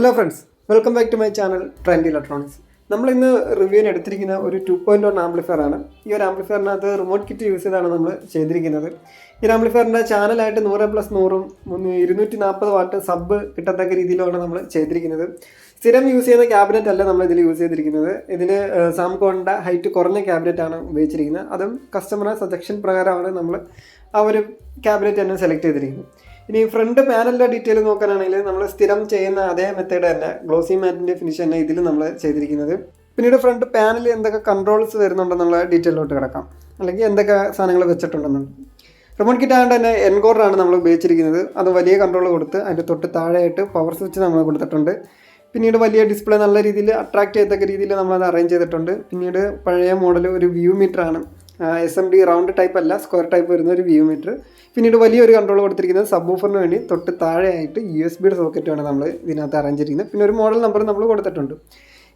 Hello friends, welcome back to my channel trend electronics. നമ്മൾ ഇന്ന് റിവ്യൂവിന് എടുത്തിരിക്കുന്ന ഒരു 2.1 ആംപ്ലിഫയർ ആണ്. ഈ ഒരു ആംപ്ലിഫയറിനകത്ത് റിമോട്ട് കിറ്റ് യൂസ് ചെയ്താണ് നമ്മൾ ചെയ്തിരിക്കുന്നത്. ഈ ആംപ്ലിഫയറിൻ്റെ ചാനലായിട്ട് 100+100 240 വാട്ട് സബ് കിട്ടത്തക്ക രീതിയിലാണ് നമ്മൾ ചെയ്തിരിക്കുന്നത്. സ്ഥിരം യൂസ് ചെയ്യുന്ന ക്യാബിനറ്റ് അല്ല നമ്മൾ ഇതിൽ യൂസ് ചെയ്തിരിക്കുന്നത്. ഇതിൽ സാംകോണിൻ്റെ ഹൈറ്റ് കുറഞ്ഞ ക്യാബിനറ്റാണ് ഉപയോഗിച്ചിരിക്കുന്നത്. അതും കസ്റ്റമറുടെ സജഷൻ പ്രകാരമാണ് നമ്മൾ ആ ഒരു ക്യാബിനറ്റ് തന്നെ സെലക്ട് ചെയ്തിരിക്കുന്നത്. ഇനി ഫ്രണ്ട് പാനലിൻ്റെ ഡീറ്റെയിൽ നോക്കാനാണെങ്കിൽ നമ്മൾ സ്ഥിരം ചെയ്യുന്ന അതേ മെത്തേഡ് തന്നെ ഗ്ലോസി മാറ്റിൻ്റെ ഫിനിഷ് തന്നെ ഇതിൽ നമ്മൾ ചെയ്തിരിക്കുന്നത്. പിന്നീട് ഫ്രണ്ട് പാനലിൽ എന്തൊക്കെ കൺട്രോൾസ് വരുന്നുണ്ടെന്നുള്ള ഡീറ്റെയിലോട്ട് കിടക്കാം, അല്ലെങ്കിൽ എന്തൊക്കെ സാധനങ്ങൾ വെച്ചിട്ടുണ്ടെന്നുണ്ട്. റിമോട്ട് കിറ്റ് ആയതുകൊണ്ട് തന്നെ എൻകോഡറാണ് നമ്മൾ ഉപയോഗിച്ചിരിക്കുന്നത്. അത് വലിയ കൺട്രോൾ കൊടുത്ത് അതിൻ്റെ തൊട്ട് താഴെയായിട്ട് പവർ സ്വിച്ച് നമ്മൾ കൊടുത്തിട്ടുണ്ട്. പിന്നീട് വലിയ ഡിസ്പ്ലേ നല്ല രീതിയിൽ അട്രാക്റ്റ് ചെയ്യത്തക്ക രീതിയിൽ നമ്മളത് അറേഞ്ച് ചെയ്തിട്ടുണ്ട്. പിന്നീട് പഴയ മോഡൽ ഒരു വ്യൂ മീറ്ററാണ്, SMD റൗണ്ട് ടൈപ്പ് അല്ല, സ്ക്വയർ ടൈപ്പ് വരുന്ന ഒരു വ്യൂ മീറ്റർ. പിന്നീട് വലിയൊരു കൺട്രോൾ കൊടുത്തിരിക്കുന്നത് സബ് വൂഫറിന് വേണ്ടി തൊട്ട് താഴെയായിട്ട് USB സോക്കറ്റാണ് നമ്മൾ ഇതിനകത്ത് അറേഞ്ച് ചെയ്തിരിക്കുന്നത്. പിന്നെ ഒരു മോഡൽ നമ്പർ നമ്മൾ കൊടുത്തിട്ടുണ്ട്.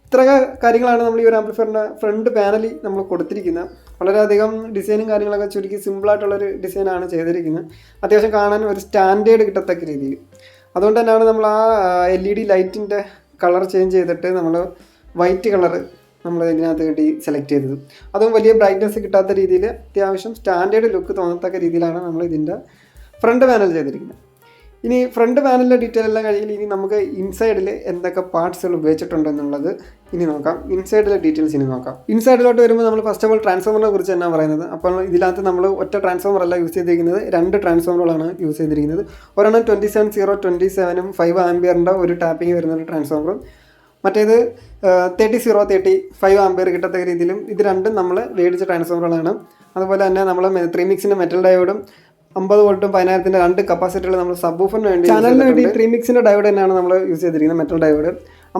ഇത്ര കാര്യങ്ങളാണ് നമ്മൾ ഈ ഒരു ആംപ്ലിഫയറിൻ്റെ ഫ്രണ്ട് പാനലിൽ നമ്മൾ കൊടുത്തിരിക്കുന്നത്. വളരെയധികം ഡിസൈനും കാര്യങ്ങളൊക്കെ ചുരുക്കി സിമ്പിളായിട്ടുള്ളൊരു ഡിസൈനാണ് ചെയ്തിരിക്കുന്നത്. അത്യാവശ്യം കാണാൻ ഒരു സ്റ്റാൻഡേർഡ് കിട്ടത്തക്ക രീതിയിൽ. അതുകൊണ്ട് തന്നെയാണ് നമ്മൾ ആ LED ലൈറ്റിൻ്റെ കളർ ചേഞ്ച് ചെയ്തിട്ട് നമ്മൾ വൈറ്റ് കളറ് നമ്മൾ ഇതിനകത്ത് വേണ്ടി സെലക്ട് ചെയ്തത്. അതും വലിയ ബ്രൈറ്റ്നസ് കിട്ടാത്ത രീതിയിൽ അത്യാവശ്യം സ്റ്റാൻഡേർഡ് ലുക്ക് തോന്നത്തക്ക രീതിയിലാണ് നമ്മൾ ഇതിൻ്റെ ഫ്രണ്ട് പാനൽ ചെയ്തിരിക്കുന്നത്. ഇനി ഫ്രണ്ട് പാനലിൻ്റെ ഡീറ്റെയിൽ എല്ലാം കഴിയില്ല. ഇനി നമുക്ക് ഇൻസൈഡിൽ എന്തൊക്കെ പാർട്സുകൾ ഉപയോഗിച്ചിട്ടുണ്ടെന്നുള്ളത് ഇനി നോക്കാം. ഇൻസൈഡിലെ ഡീറ്റെയിൽസ് ഇനി നോക്കാം. ഇൻസൈഡിലോട്ട് വരുമ്പോൾ നമ്മൾ ഫസ്റ്റ് ഓഫ് ഓൾ ട്രാൻസ്ഫോമറിനെ കുറിച്ച് തന്നെയാണ് പറയുന്നത്. അപ്പോൾ ഇതിനകത്ത് നമ്മൾ ഒറ്റ ട്രാൻസ്ഫോമർ അല്ല യൂസ് ചെയ്തിരിക്കുന്നത്, 2 ട്രാൻസ്ഫോമറുകളാണ് യൂസ് ചെയ്തിരിക്കുന്നത്. ഒരെണ്ണം 27-0-27 5 ആംപിയറിൻ്റെ ഒരു ടാപ്പിംഗ് വരുന്ന ഒരു ട്രാൻസ്ഫോമറും, മറ്റേത് 30-0-30 5 ആംപിയർ കിട്ടത്തക്ക രീതിയിലും. ഇത് രണ്ടും നമ്മൾ മേടിച്ച ട്രാൻസ്ഫോമറുകളാണ്. അതുപോലെ തന്നെ നമ്മൾ 3 മിക്സിൻ്റെ മെറ്റൽ ഡയോഡും 50 വോൾട്ടും 10,000-ൻ്റെ 2 കപ്പാസിറ്ററുകൾ നമ്മൾ സബ് വൂഫറിന് വേണ്ടി ചാനലിന് വേണ്ടി 3 മിക്സിൻ്റെ ഡയോഡ് തന്നെയാണ് നമ്മൾ യൂസ് ചെയ്തിരിക്കുന്നത്. മെറ്റൽ ഡയോഡ്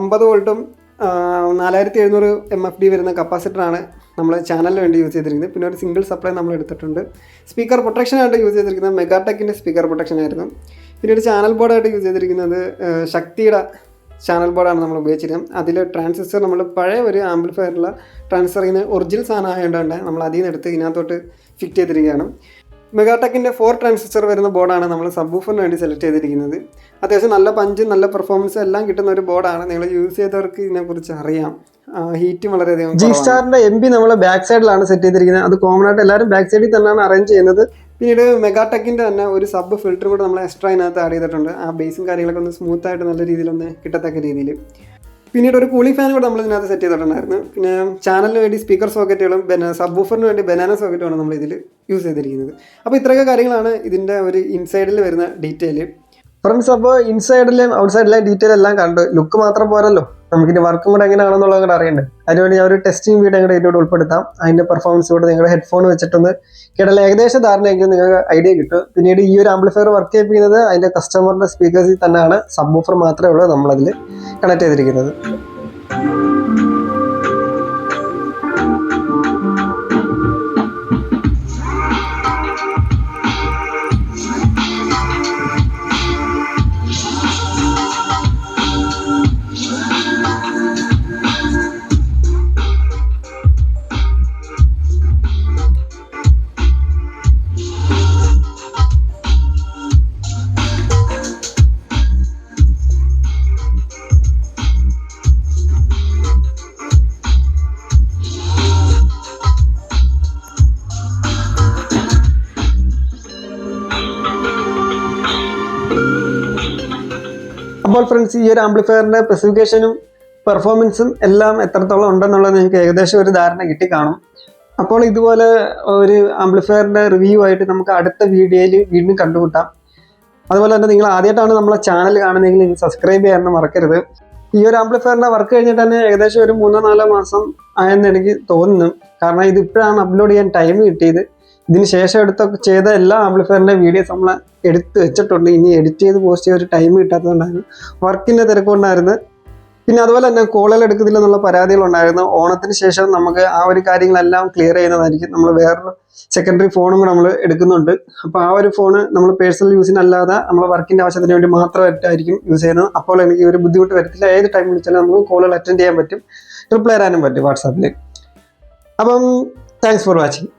50 വോൾട്ടും 4700 MFD വരുന്ന കപ്പാസിറ്ററാണ് നമ്മൾ ചാനലിന് വേണ്ടി യൂസ് ചെയ്തിരിക്കുന്നത്. പിന്നെ ഒരു സിംഗിൾ സപ്ലൈ നമ്മൾ എടുത്തിട്ടുണ്ട്. സ്പീക്കർ പ്രൊട്ടക്ഷനായിട്ട് യൂസ് ചെയ്തിരിക്കുന്നത് മെഗാടെക്കിൻ്റെ സ്പീക്കർ പ്രൊട്ടക്ഷൻ ആയിരുന്നു. പിന്നെ ഒരു ചാനൽ ബോർഡായിട്ട് യൂസ് ചെയ്തിരിക്കുന്നത് ശക്തിയുടെ ചാനൽ ബോർഡാണ് നമ്മൾ ഉപയോഗിച്ചിരുന്നത്. അതിൽ ട്രാൻസിസ്റ്റർ നമ്മൾ പഴയ ഒരു ആംപ്ലിഫയറിലുള്ള ട്രാൻസിസ്റ്ററിന് ഒറിജിനൽ സാധനം ആയതുകൊണ്ട് നമ്മൾ അതിൽ നിന്ന് എടുത്ത് ഇതിനകത്തോട്ട് ഫിറ്റ് ചെയ്തിരിക്കുകയാണ്. മെഗാടെക്കിൻ്റെ 4 ട്രാൻസിസ്റ്റർ വരുന്ന ബോർഡാണ് നമ്മൾ സബ് വൂഫറിന് വേണ്ടി സെലക്ട് ചെയ്തിരിക്കുന്നത്. അത്യാവശ്യം നല്ല പഞ്ചും നല്ല പെർഫോമൻസും എല്ലാം കിട്ടുന്ന ഒരു ബോർഡാണ്. നിങ്ങൾ യൂസ് ചെയ്തവർക്ക് ഇതിനെക്കുറിച്ച് അറിയാം. ഹീറ്റും വളരെയധികം. G-Starൻ്റെ MB നമ്മൾ ബാക്ക് സൈഡിലാണ് സെറ്റ് ചെയ്തിരിക്കുന്നത്. അത് കോമൺ ആയിട്ട് എല്ലാവരും ബാക്ക് സൈഡിൽ തന്നെയാണ് അറേഞ്ച് ചെയ്യുന്നത്. പിന്നീട് മെഗാടെക്കിൻ്റെ തന്നെ ഒരു സബ് ഫിൽറ്റർ കൂടെ നമ്മൾ എക്സ്ട്രാ ഇതിനകത്ത് ആഡ് ചെയ്തിട്ടുണ്ട്. ആ ബേസും കാര്യങ്ങളൊക്കെ ഒന്ന് സ്മൂത്തായിട്ട് നല്ല രീതിയിലൊന്ന് കിട്ടത്തക്ക രീതിയിൽ. പിന്നീട് ഒരു കൂളിംഗ് ഫാൻ കൂടെ നമ്മൾ ഇതിനകത്ത് സെറ്റ് ചെയ്തിട്ടുണ്ടായിരുന്നു. പിന്നെ ചാനലിന് വേണ്ടി സ്പീക്കർ സോക്കറ്റുകളും സബ് വൂഫറിന് വേണ്ടി ബനാന സോക്കറ്റുമാണ് നമ്മൾ ഇതിൽ യൂസ് ചെയ്തിരിക്കുന്നത്. അപ്പോൾ ഇത്രയൊക്കെ കാര്യങ്ങളാണ് ഇതിൻ്റെ ഒരു ഇൻസൈഡിൽ വരുന്ന ഡീറ്റെയിൽ. ഫ്രണ്ട്സ്, അപ്പോൾ ഇൻസൈഡിലെയും ഔട്ട്സൈഡിലെയും ഡീറ്റെയിൽ എല്ലാം കണ്ടു. ലുക്ക് മാത്രം പോരല്ലോ, നമുക്കിനി വർക്കും കൂടെ എങ്ങനെയാണെന്നുള്ളത് കൂടെ അറിയണ്ടേ. അതിനുവേണ്ടി ഞാൻ ഒരു ടെസ്റ്റിംഗ് വീഡിയോ കൂടെ ഇതിലൂടെ ഉൾപ്പെടുത്താം. അതിൻ്റെ പെർഫോമൻസ് കൂടെ നിങ്ങളുടെ ഹെഡ്ഫോൺ വെച്ചിട്ടൊന്ന് കേട്ടാൽ ഏകദേശം ധാരണയെങ്കിലും നിങ്ങൾക്ക് ഐഡിയ കിട്ടും. പിന്നീട് ഈ ഒരു ആംപ്ലിഫയർ വർക്ക് ചെയ്യിപ്പിക്കുന്നത് അതിൻ്റെ കസ്റ്റമറിൻ്റെ സ്പീക്കേഴ്സിൽ തന്നെയാണ്. സബ് വൂഫർ മാത്രമേ ഉള്ളൂ നമ്മളതിൽ കണക്ട് ചെയ്തിരിക്കുന്നത്. അപ്പോൾ ഫ്രണ്ട്സ്, ഈ ഒരു ആംപ്ലിഫയറിൻ്റെ സ്പെസിഫിക്കേഷനും പെർഫോമൻസും എല്ലാം എത്രത്തോളം ഉണ്ടെന്നുള്ളത് നിങ്ങൾക്ക് ഏകദേശം ഒരു ധാരണ കിട്ടിക്കാണും. അപ്പോൾ ഇതുപോലെ ഒരു ആംപ്ലിഫയറിൻ്റെ റിവ്യൂ ആയിട്ട് നമുക്ക് അടുത്ത വീഡിയോയിൽ വീണ്ടും കണ്ടുമുട്ടാം. അതുപോലെ തന്നെ നിങ്ങൾ ആദ്യമായിട്ടാണ് നമ്മളെ ചാനൽ കാണുന്നതെങ്കിൽ നിങ്ങൾ സബ്സ്ക്രൈബ് ചെയ്യാൻ മറക്കരുത്. ഈ ഒരു ആംപ്ലിഫയറിൻ്റെ വർക്ക് കഴിഞ്ഞിട്ട് തന്നെ ഏകദേശം ഒരു 3-4 മാസം ആയെന്ന് എനിക്ക് തോന്നുന്നു. കാരണം ഇതിപ്പോഴാണ് അപ്ലോഡ് ചെയ്യാൻ ടൈം കിട്ടിയത്. ഇതിന് ശേഷം ചെയ്ത എല്ലാ ആംപ്ലിഫയറിൻ്റെ വീഡിയോസ് നമ്മൾ എടുത്ത് വെച്ചിട്ടുണ്ട്. ഇനി എഡിറ്റ് ചെയ്ത് പോസ്റ്റ് ചെയ്ത ഒരു ടൈം കിട്ടാത്തതുകൊണ്ടായിരുന്നു, വർക്കിൻ്റെ തിരക്കുകൊണ്ടായിരുന്നു. പിന്നെ അതുപോലെ തന്നെ കോളുകൾ എടുക്കുന്നില്ലെന്നുള്ള പരാതികളുണ്ടായിരുന്നു. ഓണത്തിന് ശേഷം നമുക്ക് ആ ഒരു കാര്യങ്ങളെല്ലാം ക്ലിയർ ചെയ്യുന്നതായിരിക്കും. നമ്മൾ വേറൊരു സെക്കൻഡറി ഫോണും കൂടെ നമ്മൾ എടുക്കുന്നുണ്ട്. അപ്പോൾ ആ ഒരു ഫോണ് നമ്മൾ പേഴ്സണൽ യൂസിനല്ലാതെ നമ്മൾ വർക്കിൻ്റെ ആവശ്യത്തിന് വേണ്ടി മാത്രമായിട്ടായിരിക്കും യൂസ് ചെയ്യുന്നത്. അപ്പോൾ എനിക്ക് ഒരു ബുദ്ധിമുട്ട് വരത്തില്ല. ഏത് ടൈം വിളിച്ചാലും നമുക്ക് കോളുകൾ അറ്റൻഡ് ചെയ്യാൻ പറ്റും, റിപ്ലൈ തരാനും പറ്റും വാട്സാപ്പിൽ. അപ്പം താങ്ക്സ് ഫോർ വാച്ചിങ്.